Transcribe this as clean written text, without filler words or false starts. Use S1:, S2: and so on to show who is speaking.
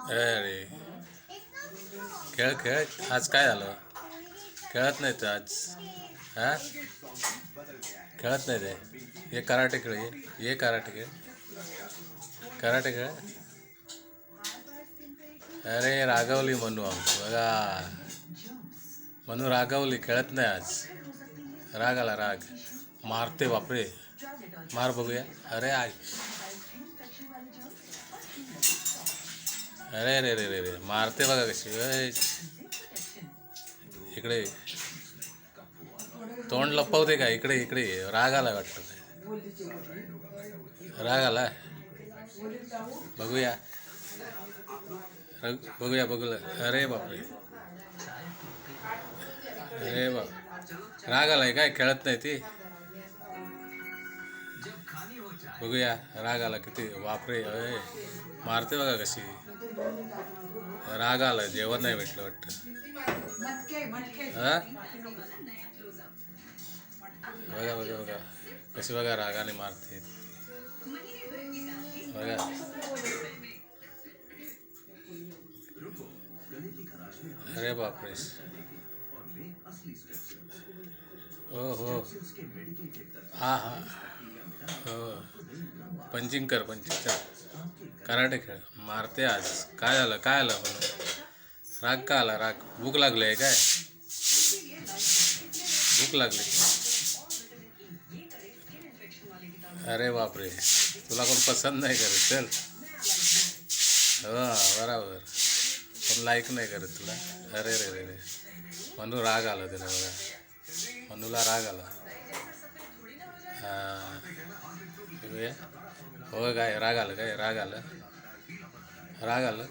S1: अरे खेळ खेळ आज काय झालं? खेळत नाही तर आज हा खेळत नाही ते. हे कराटे खेळ, ये कराटे खेळ, कराटे खेळ. अरे रागवली मनू बघा, मनू रागवली, खेळत नाही आज. राग आला, राग मारते. बापरे, मार बघूया. अरे आय, अरे रे रे रे रे, मारते बघा कशी. इकडे तोंड लपवते का? इकडे इकडे राग आला वाटतं. राग आला, बघूया. बघूया बघूया. अरे बापरे, अरे बाप, राग आलाय काय? खेळत नाही ती. बघूया, राग आला किती. बापरे, अरे मारते बघा कशी. राग आला, जेवण नाही भेटलं वाटतं. हा, बघा बघा बघा कशी, बघा रागाने मारते बघा. अरे बापरे, हो हो, हा हा, हो. पंचिंग कर, पंचिंग कर. कराटे खेळ मारते आज. काय झालं, काय आलं म्हणून? राग का आला? राग, भूक लागली आहे काय? भूक लागली. अरे बापरे, तुला कोण पसंत नाही करत? चल. हो बराबर, पण लाईक नाही करत तुला. अरे रे रे रे, मनू राग आला त्याला बघा. मनूला राग आला. हां, बघूया. हो काय, राग आलं काय? राग आलं, राग आलं.